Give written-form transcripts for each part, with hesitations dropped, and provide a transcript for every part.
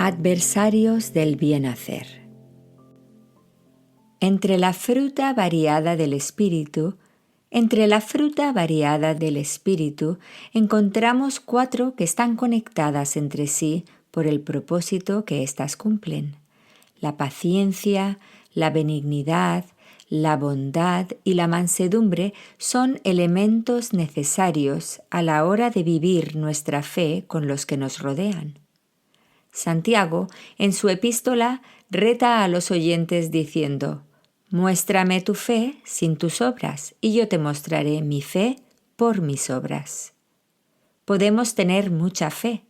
Adversarios del bien hacer. Entre la fruta variada del Espíritu, encontramos 4 que están conectadas entre sí por el propósito que éstas cumplen: la paciencia, la benignidad, la bondad y la mansedumbre son elementos necesarios a la hora de vivir nuestra fe con los que nos rodean. Santiago, en su epístola, reta a los oyentes diciendo: «Muéstrame tu fe sin tus obras, y yo te mostraré mi fe por mis obras». Podemos tener mucha fe,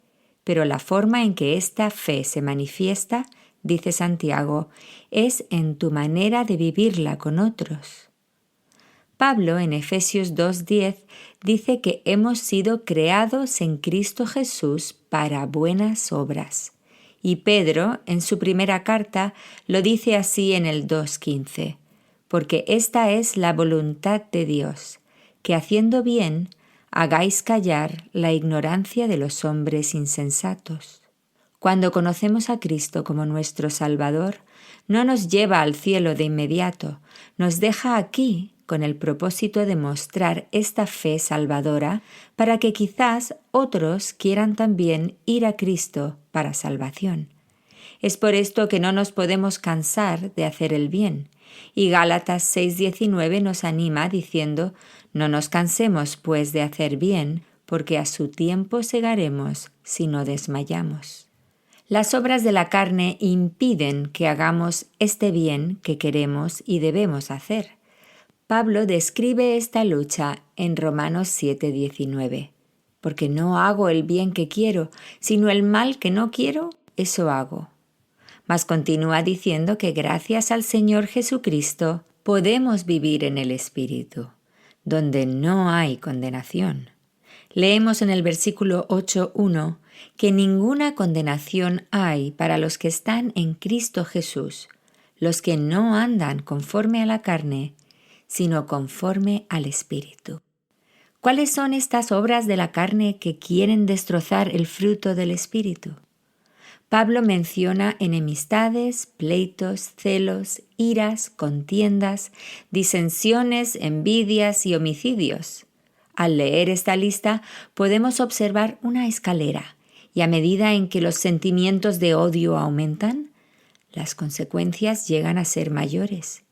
pero la forma en que esta fe se manifiesta, dice Santiago, es en tu manera de vivirla con otros. Pablo, en Efesios 2:10, dice que hemos sido creados en Cristo Jesús para buenas obras. Y Pedro, en su primera carta, lo dice así en el 2:15, porque esta es la voluntad de Dios, que haciendo bien, hagáis callar la ignorancia de los hombres insensatos. Cuando conocemos a Cristo como nuestro Salvador, no nos lleva al cielo de inmediato, nos deja aquí con el propósito de mostrar esta fe salvadora para que quizás otros quieran también ir a Cristo para salvación. Es por esto que no nos podemos cansar de hacer el bien, y Gálatas 6:19 nos anima diciendo: «No nos cansemos, pues, de hacer bien, porque a su tiempo segaremos si no desmayamos». Las obras de la carne impiden que hagamos este bien que queremos y debemos hacer. Pablo describe esta lucha en Romanos 7:19. «Porque no hago el bien que quiero, sino el mal que no quiero, eso hago». Mas continúa diciendo que gracias al Señor Jesucristo podemos vivir en el Espíritu, donde no hay condenación. Leemos en el versículo 8:1 que ninguna condenación hay para los que están en Cristo Jesús, los que no andan conforme a la carne, sino conforme al Espíritu. ¿Cuáles son estas obras de la carne que quieren destrozar el fruto del Espíritu? Pablo menciona enemistades, pleitos, celos, iras, contiendas, disensiones, envidias y homicidios. Al leer esta lista podemos observar una escalera, y a medida en que los sentimientos de odio aumentan, las consecuencias llegan a ser mayores.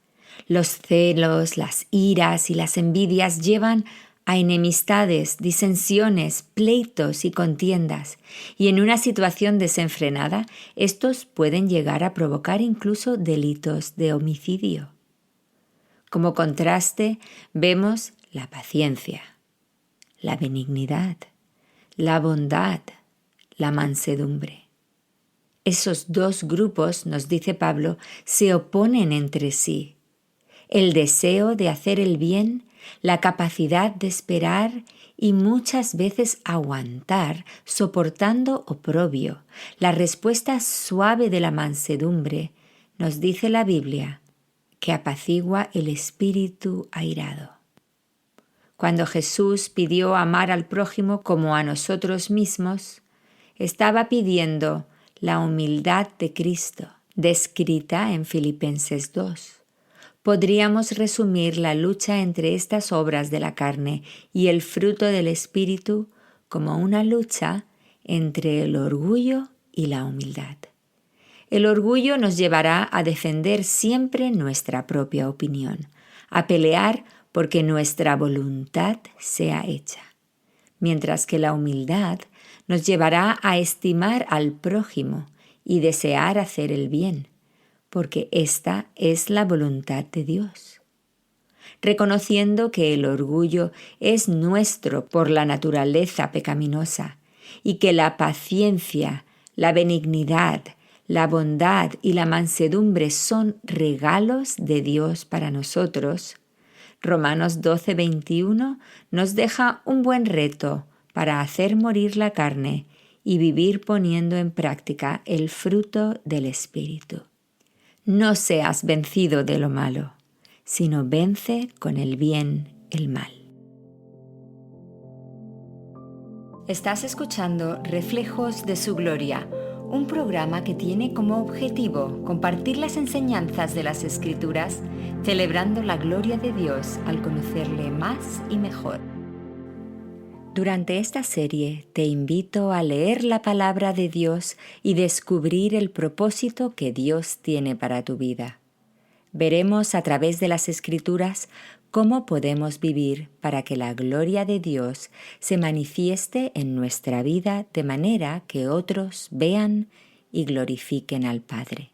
Los celos, las iras y las envidias llevan a enemistades, disensiones, pleitos y contiendas, y en una situación desenfrenada, estos pueden llegar a provocar incluso delitos de homicidio. Como contraste, vemos la paciencia, la benignidad, la bondad, la mansedumbre. Esos 2 grupos, nos dice Pablo, se oponen entre sí. El deseo de hacer el bien, la capacidad de esperar y muchas veces aguantar, soportando oprobio, la respuesta suave de la mansedumbre, nos dice la Biblia, que apacigua el espíritu airado. Cuando Jesús pidió amar al prójimo como a nosotros mismos, estaba pidiendo la humildad de Cristo, descrita en Filipenses 2. Podríamos resumir la lucha entre estas obras de la carne y el fruto del Espíritu como una lucha entre el orgullo y la humildad. El orgullo nos llevará a defender siempre nuestra propia opinión, a pelear porque nuestra voluntad sea hecha, mientras que la humildad nos llevará a estimar al prójimo y desear hacer el bien, porque esta es la voluntad de Dios. Reconociendo que el orgullo es nuestro por la naturaleza pecaminosa y que la paciencia, la benignidad, la bondad y la mansedumbre son regalos de Dios para nosotros, Romanos 12:21 nos deja un buen reto para hacer morir la carne y vivir poniendo en práctica el fruto del Espíritu. No seas vencido de lo malo, sino vence con el bien el mal. Estás escuchando Reflejos de su Gloria, un programa que tiene como objetivo compartir las enseñanzas de las Escrituras, celebrando la gloria de Dios al conocerle más y mejor. Durante esta serie te invito a leer la palabra de Dios y descubrir el propósito que Dios tiene para tu vida. Veremos a través de las Escrituras cómo podemos vivir para que la gloria de Dios se manifieste en nuestra vida de manera que otros vean y glorifiquen al Padre.